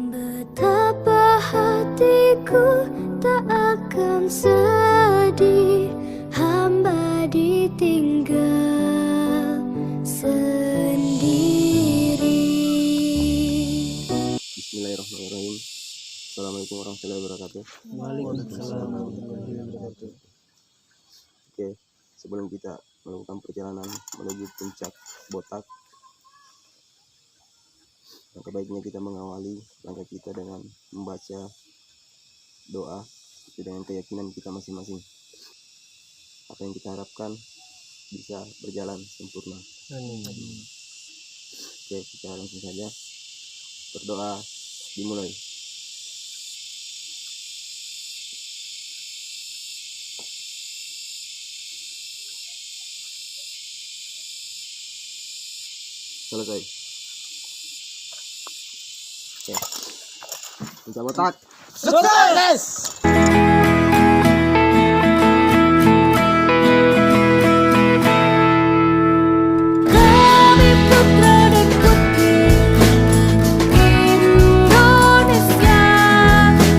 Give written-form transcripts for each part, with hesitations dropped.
Betapa hatiku tak akan sedih, hamba ditinggal sendiri. Bismillahirrahmanirrahim. Assalamualaikum warahmatullahi wabarakatuh. Waalaikumsalam warahmatullahi wabarakatuh. Oke, sebelum kita melakukan perjalanan menuju puncak Botak, langkah baiknya kita mengawali langkah kita dengan membaca doa dengan keyakinan kita masing-masing. Apa yang kita harapkan bisa berjalan sempurna. Oke, kita langsung saja berdoa, dimulai. Selesai. Oke. Puncak Botak. Sukses! Kami putra dan putri Indonesia,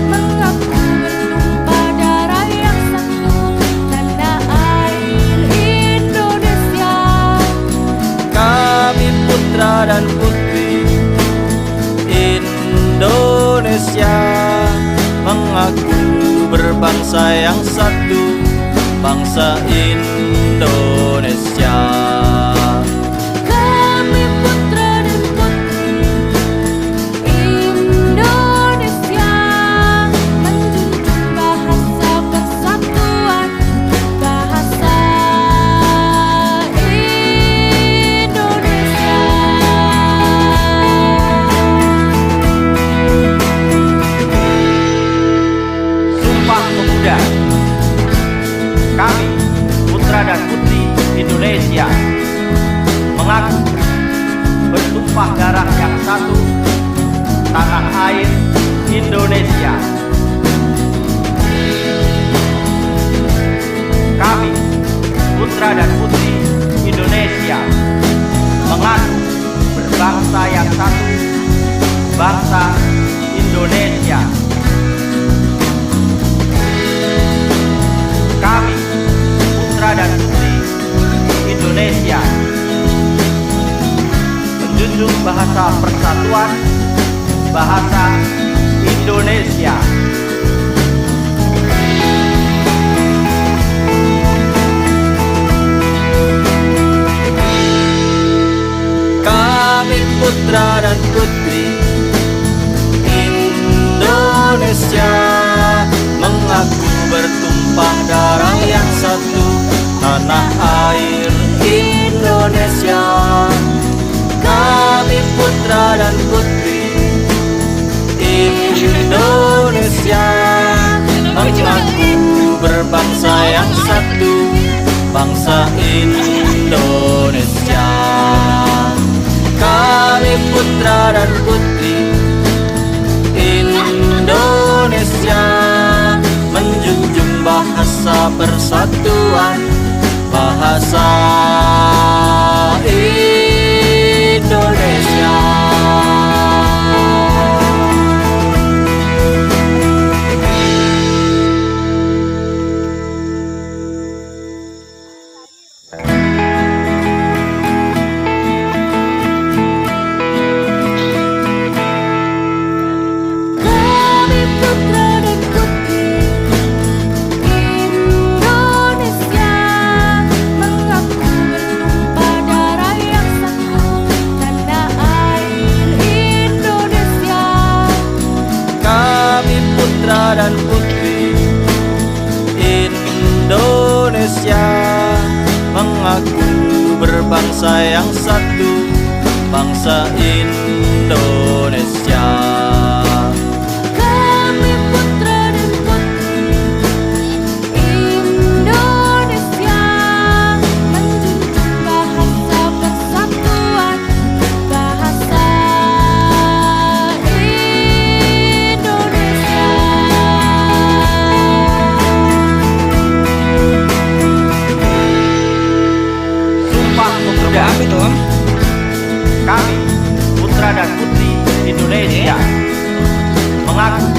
mengaku bertumpah darah yang satu, tanah air Indonesia. Kami putra dan putri Indonesia, mengaku berbangsa yang satu, bangsa Indonesia. Kami putra dan putri Indonesia, menjunjung bahasa persatuan, bahasa Indonesia. Sumpah Pemuda. Kami putra dan putri Indonesia, mengaku bertumpah darah yang satu, tanah air Indonesia. Kami putra dan putri Indonesia, mengaku berbangsa yang satu, bangsa Indonesia. Kami putra dan putri Indonesia, menjunjung bahasa persatuan, bahasa Indonesia. Kami putra dan putri Indonesia, mengaku bertumpah darah yang satu, tanah air Indonesia. Kami putra dan putri Indonesia, mengaku berbangsa yang satu, bangsa Indonesia. Kami putra dan putri Indonesia, menjunjung bahasa persatuan, bahasa Indonesia. Kami putra dan putri Indonesia, mengaku bertumpah darah yang satu, tanah air Indonesia. Kami putra dan putri Indonesia, mengaku berbangsa yang satu, bangsa Indonesia. Kami putra dan putri Indonesia, menjunjung bahasa persatuan, bahasa Indonesia. Sumpah Pemuda. Kami Indonesia. Mengaku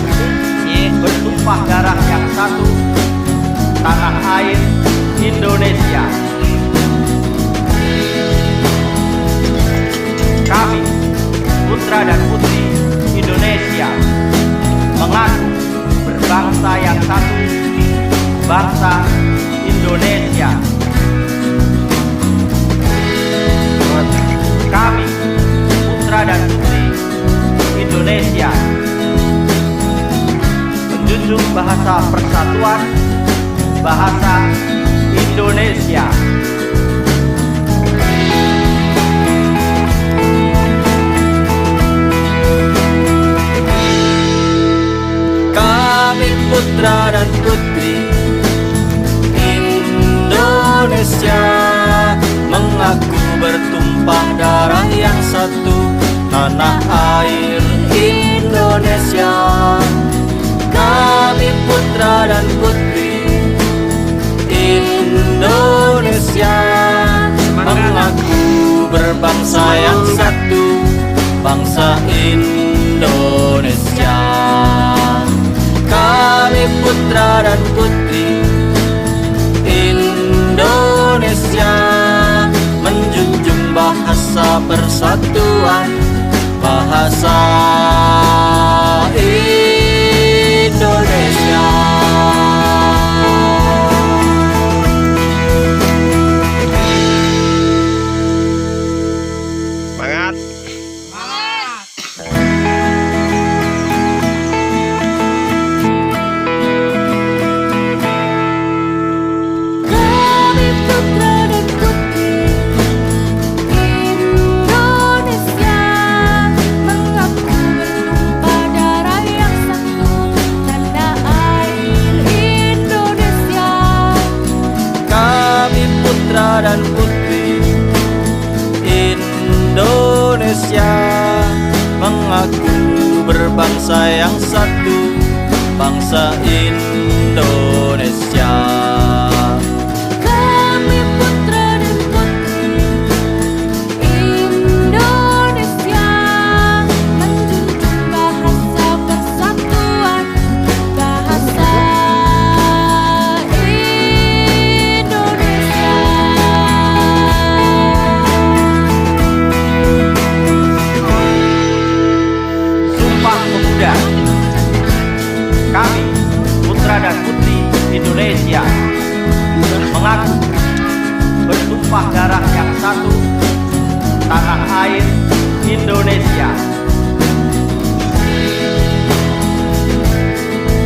bertumpah darah yang satu, tanah air Indonesia. Kami, putra dan putri Indonesia, mengaku berbangsa yang satu, bangsa Indonesia. Kami, putra dan putri Indonesia, menjunjung bahasa persatuan, bahasa Indonesia. Kami putra dan putri Indonesia, mengaku bertumpah darah yang satu, tanah air Indonesia. Kami putra dan putri Indonesia, mengaku berbangsa yang satu, bangsa Indonesia. Kami putra dan putri Indonesia, menjunjung bahasa persatuan, bahasa Indonesia. Semangat. Kami putra dan putri Indonesia, mengaku bertumpah darah yang satu, tanah air Indonesia. Kami putra dan putri Indonesia, mengaku berbangsa yang satu, bangsa Indonesia. Kami putra dan putri Indonesia, menjunjung bahasa persatuan, bahasa Indonesia. Sumpah Pemuda. Kami, putra dan putri Indonesia, mengaku bertumpah darah yang satu, tanah air Indonesia.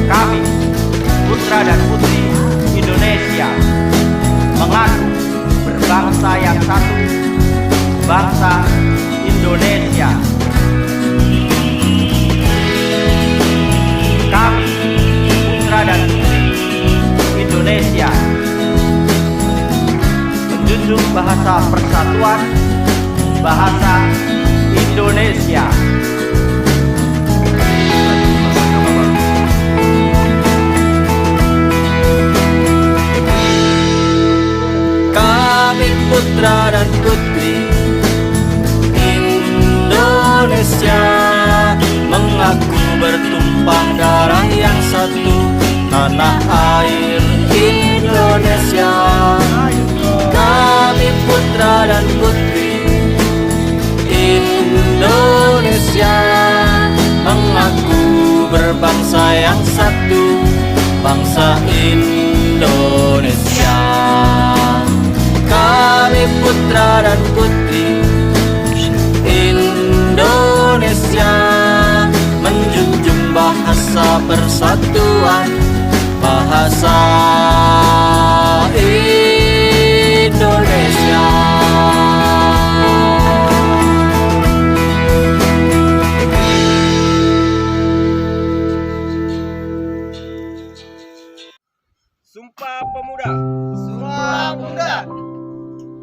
Kami, putra dan putri Indonesia, mengaku berbangsa yang satu, bangsa Indonesia. Kami, putra dan putri Indonesia, menjunjung bahasa persatuan, bahasa Indonesia. Kami putra dan putri Indonesia, mengaku bertumpah darah yang satu, tanah air Indonesia. Kami putra dan putri Indonesia, mengaku berbangsa yang satu, bangsa Indonesia. Kami putra dan putri Indonesia, menjunjung bahasa persatuan, bahasa Indonesia. Sumpah Pemuda. Sumpah Pemuda.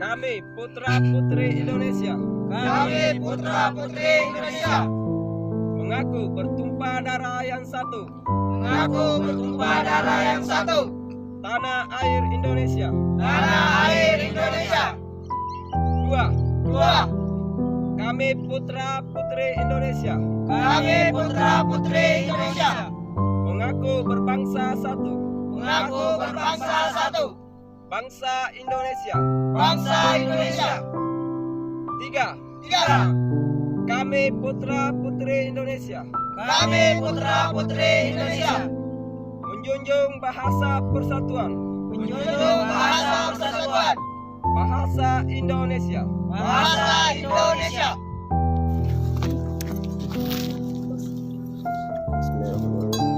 Kami putra putri Indonesia. Kami putra putri Indonesia, mengaku bertumpah darah yang satu. Mengaku bertumpah darah yang satu. Tanah air Indonesia. Tanah air Indonesia. Dua. Kami putra putri Indonesia. Kami putra putri Indonesia. Mengaku berbangsa satu. Mengaku berbangsa satu. Bangsa Indonesia. Bangsa Indonesia. 3. Kami putra putri Indonesia. Kami putra putri Indonesia. Menjunjung bahasa persatuan. Menjunjung bahasa persatuan. Bahasa Indonesia. Bahasa Indonesia. Bismillahirrahmanirrahim.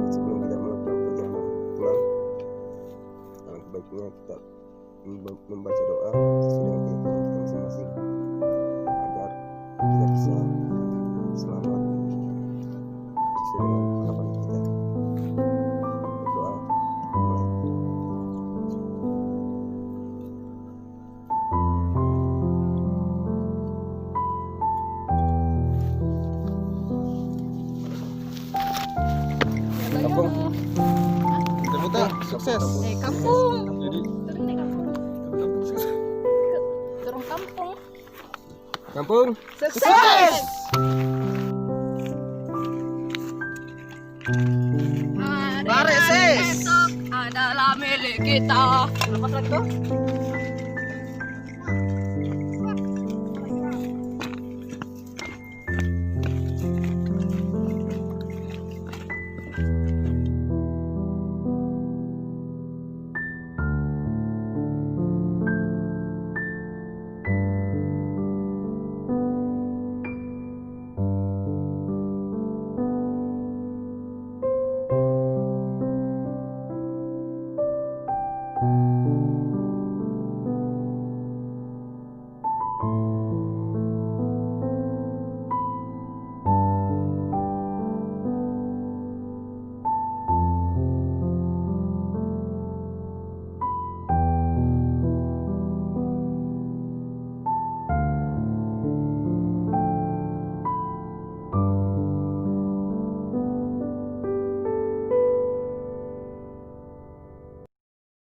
Sebelum kita melakukan perjalanan pulang, alangkah baiknya kita membaca doa sesuai dengan keyakinan kita masing-masing agar kita bisa selamat sesuai dengan harapan kita. Berdoa mulai. Kampung. Kita sukses. Kampung. Jadi Turun kampung. kampung. Sukses. Hari esok adalah milik kita. Lepas lagi tuh.